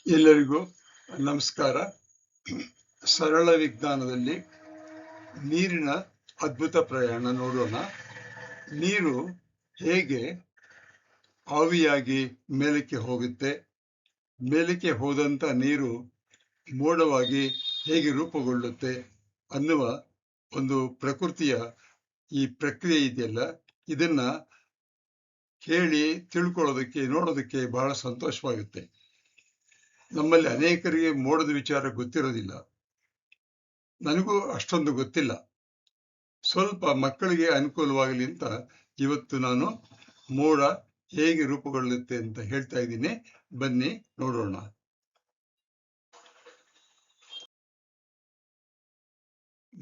ಎಲ್ಲರಿಗೂ ನಮಸ್ಕಾರ. ಸರಳ ವಿಜ್ಞಾನದಲ್ಲಿ ನೀರಿನ ಅದ್ಭುತ ಪ್ರಯಾಣ ನೋಡೋಣ. ನೀರು ಹೇಗೆ ಆವಿಯಾಗಿ ಮೇಲಕ್ಕೆ ಹೋಗುತ್ತೆ, ಮೇಲಕ್ಕೆ ಹೋದಂತ ನೀರು ಮೋಡವಾಗಿ ಹೇಗೆ ರೂಪುಗೊಳ್ಳುತ್ತೆ ಅನ್ನುವ ಒಂದು ಪ್ರಕೃತಿಯ ಈ ಪ್ರಕ್ರಿಯೆ ಇದೆಯಲ್ಲ, ಇದನ್ನ ಕೇಳಿ ತಿಳ್ಕೊಳ್ಳೋದಕ್ಕೆ ನೋಡೋದಕ್ಕೆ ಬಹಳ ಸಂತೋಷವಾಗುತ್ತೆ. ನಮ್ಮಲ್ಲಿ ಅನೇಕರಿಗೆ ಮೋಡದ ವಿಚಾರ ಗೊತ್ತಿರೋದಿಲ್ಲ, ನನಗೂ ಅಷ್ಟೊಂದು ಗೊತ್ತಿಲ್ಲ. ಸ್ವಲ್ಪ ಮಕ್ಕಳಿಗೆ ಅನುಕೂಲವಾಗಲಿ ಅಂತ ಇವತ್ತು ನಾನು ಮೋಡ ಹೇಗೆ ರೂಪುಗೊಳ್ಳುತ್ತೆ ಅಂತ ಹೇಳ್ತಾ ಇದ್ದೀನಿ. ಬನ್ನಿ ನೋಡೋಣ.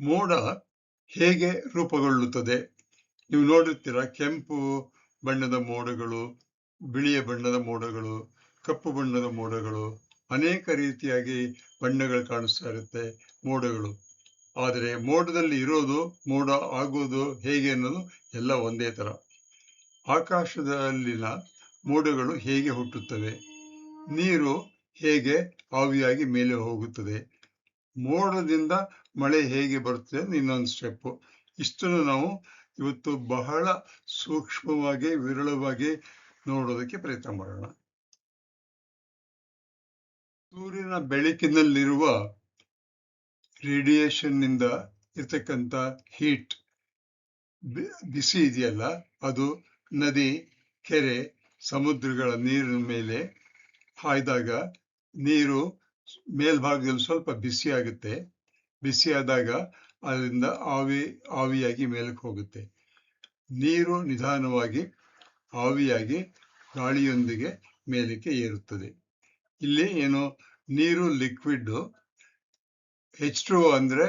ಮೋಡ ಹೇಗೆ ರೂಪುಗೊಳ್ಳುತ್ತದೆ ನೀವು ನೋಡಿರ್ತೀರ. ಕೆಂಪು ಬಣ್ಣದ ಮೋಡಗಳು, ಬಿಳಿಯ ಬಣ್ಣದ ಮೋಡಗಳು, ಕಪ್ಪು ಬಣ್ಣದ ಮೋಡಗಳು, ಅನೇಕ ರೀತಿಯಾಗಿ ಬಣ್ಣಗಳು ಕಾಣಿಸ್ತಾ ಇರುತ್ತೆ ಮೋಡಗಳು. ಆದರೆ ಮೋಡದಲ್ಲಿ ಇರೋದು, ಮೋಡ ಆಗೋದು ಹೇಗೆ ಅನ್ನೋದು ಎಲ್ಲ ಒಂದೇ ತರ. ಆಕಾಶದಲ್ಲಿನ ಮೋಡಗಳು ಹೇಗೆ ಹುಟ್ಟುತ್ತವೆ, ನೀರು ಹೇಗೆ ಆವಿಯಾಗಿ ಮೇಲೆ ಹೋಗುತ್ತದೆ, ಮೋಡದಿಂದ ಮಳೆ ಹೇಗೆ ಬರುತ್ತದೆ ಇನ್ನೊಂದು ಸ್ಟೆಪ್. ಇಷ್ಟನ್ನು ನಾವು ಇವತ್ತು ಬಹಳ ಸೂಕ್ಷ್ಮವಾಗಿ ವಿರಳವಾಗಿ ನೋಡೋದಕ್ಕೆ ಪ್ರಯತ್ನ ಮಾಡೋಣ. ಸೂರ್ಯನ ಬೆಳಕಿನಲ್ಲಿರುವ ರೇಡಿಯೇಷನ್ ನಿಂದ ಇರ್ತಕ್ಕಂಥ ಹೀಟ್, ಬಿಸಿ ಇದೆಯಲ್ಲ, ಅದು ನದಿ, ಕೆರೆ, ಸಮುದ್ರಗಳ ನೀರಿನ ಮೇಲೆ ಹಾಯ್ದಾಗ ನೀರು ಮೇಲ್ಭಾಗದಲ್ಲಿ ಸ್ವಲ್ಪ ಬಿಸಿ ಆಗುತ್ತೆ. ಬಿಸಿ ಆದಾಗ ಅದರಿಂದ ಆವಿಯಾಗಿ ಮೇಲಕ್ಕೆ ಹೋಗುತ್ತೆ. ನೀರು ನಿಧಾನವಾಗಿ ಆವಿಯಾಗಿ ಗಾಳಿಯೊಂದಿಗೆ ಮೇಲಕ್ಕೆ ಏರುತ್ತದೆ. ಇಲ್ಲಿ ಏನು, ನೀರು ಲಿಕ್ವಿಡ್, H2O ಅಂದ್ರೆ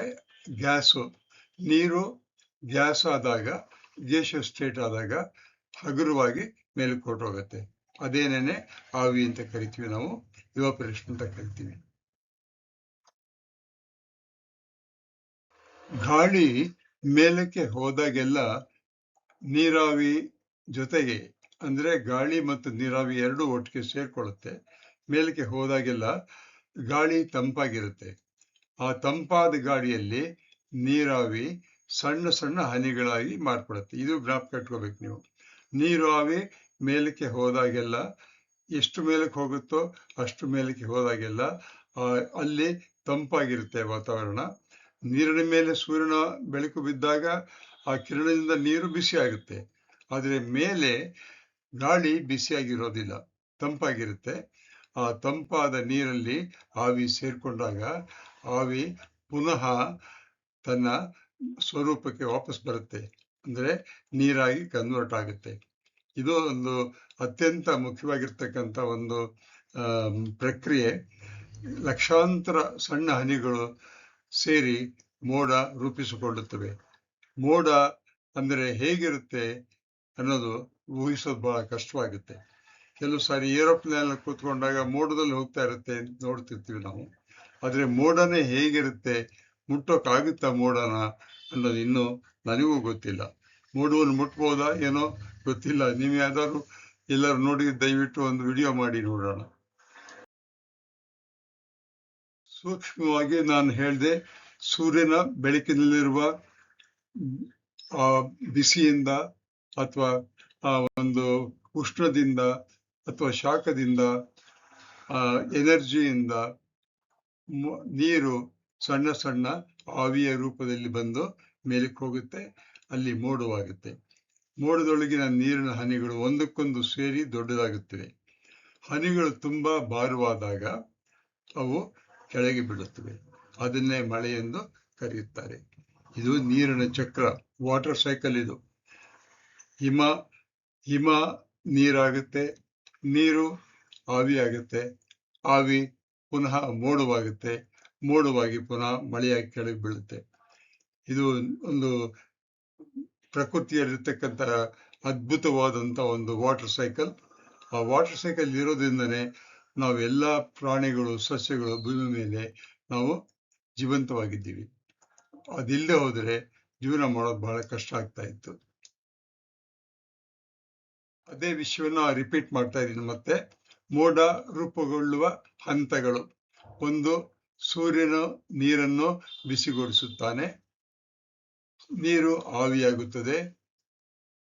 ಗ್ಯಾಸು. ನೀರು ಗ್ಯಾಸ್ ಆದಾಗ, ಗ್ಯಾಸಿಯಸ್ ಸ್ಟೇಟ್ ಆದಾಗ ಹಗುರವಾಗಿ ಮೇಲಕ್ಕೆ ಹೊರಟೋಗುತ್ತೆ. ಅದೇನೇನೆ ಆವಿ ಅಂತ ಕರಿತೀವಿ ನಾವು, ಇವಾಪರೇಷನ್ ಅಂತ ಕರಿತೀವಿ. ಗಾಳಿ ಮೇಲಕ್ಕೆ ಹೋದಾಗೆಲ್ಲ ನೀರಾವಿ ಜೊತೆಗೆ, ಅಂದ್ರೆ ಗಾಳಿ ಮತ್ತು ನೀರಾವಿ ಎರಡು ಒಟ್ಟಿಗೆ ಸೇರ್ಕೊಳ್ಳುತ್ತೆ. ಮೇಲಕ್ಕೆ ಹೋದಾಗೆಲ್ಲ ಗಾಳಿ ತಂಪಾಗಿರುತ್ತೆ. ಆ ತಂಪಾದ ಗಾಳಿಯಲ್ಲಿ ನೀರಾವಿ ಸಣ್ಣ ಸಣ್ಣ ಹನಿಗಳಾಗಿ ಮಾರ್ಪಡುತ್ತೆ. ಇದು ಜ್ಞಾಪಕ ಇಟ್ಕೋಬೇಕು ನೀವು. ನೀರಾವಿ ಮೇಲಕ್ಕೆ ಹೋದಾಗೆಲ್ಲ, ಎಷ್ಟು ಮೇಲಕ್ಕೆ ಹೋಗುತ್ತೋ ಅಷ್ಟು ಮೇಲಕ್ಕೆ ಹೋದಾಗೆಲ್ಲ ಅಲ್ಲಿ ತಂಪಾಗಿರುತ್ತೆ ವಾತಾವರಣ. ನೀರಿನ ಮೇಲೆ ಸೂರ್ಯನ ಬೆಳಕು ಬಿದ್ದಾಗ ಆ ಕಿರಣದಿಂದ ನೀರು ಬಿಸಿ ಆಗುತ್ತೆ. ಆದರೆ ಮೇಲೆ ಗಾಳಿ ಬಿಸಿಯಾಗಿರೋದಿಲ್ಲ, ತಂಪಾಗಿರುತ್ತೆ. ಆ ತಂಪಾದ ನೀರಲ್ಲಿ ಆವಿ ಸೇರ್ಕೊಂಡಾಗ ಆವಿ ಪುನಃ ತನ್ನ ಸ್ವರೂಪಕ್ಕೆ ವಾಪಸ್ ಬರುತ್ತೆ, ಅಂದ್ರೆ ನೀರಾಗಿ ಕನ್ವರ್ಟ್ ಆಗುತ್ತೆ. ಇದು ಒಂದು ಅತ್ಯಂತ ಮುಖ್ಯವಾಗಿರ್ತಕ್ಕಂಥ ಒಂದು ಪ್ರಕ್ರಿಯೆ. ಲಕ್ಷಾಂತರ ಸಣ್ಣ ಹನಿಗಳು ಸೇರಿ ಮೋಡ ರೂಪಿಸಿಕೊಳ್ಳುತ್ತವೆ. ಮೋಡ ಅಂದ್ರೆ ಹೇಗಿರುತ್ತೆ ಅನ್ನೋದು ಊಹಿಸೋದು ಬಹಳ ಕಷ್ಟವಾಗುತ್ತೆ. ಕೆಲವು ಸಾರಿ ಏರೋಪ್ಲೇನ್ ಕೂತ್ಕೊಂಡಾಗ ಮೋಡದಲ್ಲಿ ಹೋಗ್ತಾ ಇರುತ್ತೆ ನೋಡ್ತಿರ್ತೀವಿ ನಾವು. ಆದ್ರೆ ಮೋಡನೇ ಹೇಗಿರುತ್ತೆ, ಮುಟ್ಟೋಕ್ಕಾಗುತ್ತಾ ಮೋಡನ ಅನ್ನೋದು ಇನ್ನೂ ನನಗೂ ಗೊತ್ತಿಲ್ಲ. ಮೋಡವನ್ನು ಮುಟ್ಬೋದಾ ಏನೋ ಗೊತ್ತಿಲ್ಲ. ನೀವು ಯಾವ್ದಾದ್ರು ಎಲ್ಲರೂ ನೋಡಿ ದಯವಿಟ್ಟು ಒಂದು ವಿಡಿಯೋ ಮಾಡಿ ನೋಡೋಣ. ಸೂಕ್ಷ್ಮವಾಗಿ ನಾನು ಹೇಳಿದೆ, ಸೂರ್ಯನ ಬೆಳಕಿನಲ್ಲಿರುವ ಆ ಬಿಸಿಯಿಂದ ಅಥವಾ ಆ ಒಂದು ಉಷ್ಣದಿಂದ ಅಥವಾ ಶಾಖದಿಂದ, ಎನರ್ಜಿಯಿಂದ ನೀರು ಸಣ್ಣ ಸಣ್ಣ ಆವಿಯ ರೂಪದಲ್ಲಿ ಬಂದು ಮೇಲಕ್ಕೆ ಹೋಗುತ್ತೆ. ಅಲ್ಲಿ ಮೋಡವಾಗುತ್ತೆ. ಮೋಡದೊಳಗಿನ ನೀರಿನ ಹನಿಗಳು ಒಂದಕ್ಕೊಂದು ಸೇರಿ ದೊಡ್ಡದಾಗುತ್ತವೆ. ಹನಿಗಳು ತುಂಬಾ ಭಾರವಾದಾಗ ಅವು ಕೆಳಗೆ ಬೀಳುತ್ತವೆ. ಅದನ್ನೇ ಮಳೆ ಎಂದು ಕರೆಯುತ್ತಾರೆ. ಇದು ನೀರಿನ ಚಕ್ರ, ವಾಟರ್ ಸೈಕಲ್. ಇದು ಹಿಮ ನೀರಾಗುತ್ತೆ, ನೀರು ಆವಿಯಾಗುತ್ತೆ, ಆವಿ ಪುನಃ ಮೋಡವಾಗುತ್ತೆ, ಮೋಡವಾಗಿ ಪುನಃ ಮಳೆಯಾಗಿ ಕೆಳಗೆ ಬೀಳುತ್ತೆ. ಇದು ಒಂದು ಪ್ರಕೃತಿಯಲ್ಲಿರ್ತಕ್ಕಂಥ ಅದ್ಭುತವಾದಂಥ ಒಂದು ವಾಟರ್ ಸೈಕಲ್. ಆ ವಾಟರ್ ಸೈಕಲ್ ಇರೋದ್ರಿಂದನೇ ನಾವೆಲ್ಲ ಪ್ರಾಣಿಗಳು, ಸಸ್ಯಗಳು ಭೂಮಿ ಮೇಲೆ ನಾವು ಜೀವಂತವಾಗಿದ್ದೀವಿ. ಅದಿಲ್ಲದೆ ಹೋದರೆ ಜೀವನ ಮಾಡೋದು ಬಹಳ ಕಷ್ಟ ಆಗ್ತಾ ಇತ್ತು. ಅದೇ ವಿಷಯವನ್ನ ರಿಪೀಟ್ ಮಾಡ್ತಾ ಇದ್ದೀನಿ ಮತ್ತೆ. ಮೋಡ ರೂಪುಗೊಳ್ಳುವ ಹಂತಗಳು. ಒಂದು, ಸೂರ್ಯನ ನೀರನ್ನು ಬಿಸಿಗೊಳಿಸುತ್ತಾನೆ, ನೀರು ಆವಿಯಾಗುತ್ತದೆ,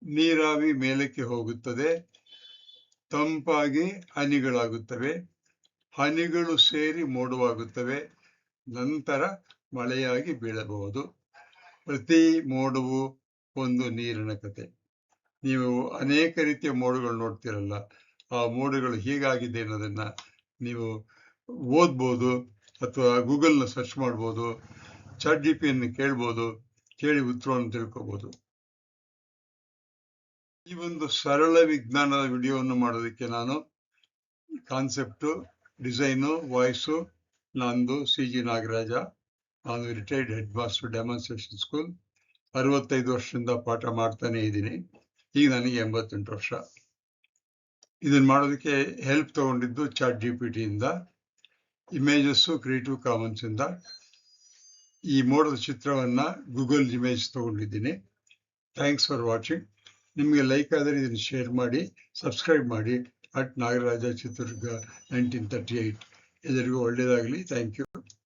ನೀರಾವಿ ಮೇಲಕ್ಕೆ ಹೋಗುತ್ತದೆ, ತಂಪಾಗಿ ಹನಿಗಳಾಗುತ್ತವೆ, ಹನಿಗಳು ಸೇರಿ ಮೋಡವಾಗುತ್ತವೆ, ನಂತರ ಮಳೆಯಾಗಿ ಬೀಳಬಹುದು. ಪ್ರತಿ ಮೋಡವು ಒಂದು ನೀರಿನ ಕತೆ. ನೀವು ಅನೇಕ ರೀತಿಯ ಮೋಡಗಳು ನೋಡ್ತಿರಲ್ಲ, ಆ ಮೋಡಗಳು ಹೇಗಾಗಿದೆ ಅನ್ನೋದನ್ನ ನೀವು ಓದ್ಬೋದು, ಅಥವಾ ಗೂಗಲ್ನ ಸರ್ಚ್ ಮಾಡ್ಬೋದು, ಚಾಟ್ ಜಿಪಿಟಿಯನ್ನು ಕೇಳ್ಬೋದು, ಕೇಳಿ ಉತ್ತರವನ್ನು ತಿಳ್ಕೊಬೋದು. ಈ ಒಂದು ಸರಳ ವಿಜ್ಞಾನದ ವಿಡಿಯೋವನ್ನು ಮಾಡೋದಕ್ಕೆ ನಾನು ಕಾನ್ಸೆಪ್ಟು, ಡಿಸೈನು, ವಾಯ್ಸು ನಂದು CG ನಾಗರಾಜ. ನಾನು retired head master demonstration school. 65 ವರ್ಷದಿಂದ ಪಾಠ ಮಾಡ್ತಾನೆ ಇದ್ದೀನಿ. ಈಗ ನನಗೆ 88 ವರ್ಷ. ಇದನ್ನ ಮಾಡೋದಕ್ಕೆ ಹೆಲ್ಪ್ ತಗೊಂಡಿದ್ದು ಚಾಟ್ ಜಿಪಿಟಿಯಿಂದ, ಇಮೇಜಸ್ಸು ಕ್ರಿಯೇಟಿವ್ ಕಾಮನ್ಸ್ ಇಂದ. ಈ ಮೋಡದ ಚಿತ್ರವನ್ನ ಗೂಗಲ್ ಇಮೇಜ್ ತಗೊಂಡಿದ್ದೀನಿ. Thanks for watching. ನಿಮಗೆ ಲೈಕ್ ಆದರೆ ಇದನ್ನು ಶೇರ್ ಮಾಡಿ, ಸಬ್ಸ್ಕ್ರೈಬ್ ಮಾಡಿ. @ನಾಗರಾಜ ಚಿತ್ರದುರ್ಗ 1938. ಎಲ್ಲರಿಗೂ ಒಳ್ಳೆಯದಾಗಲಿ. Thank you.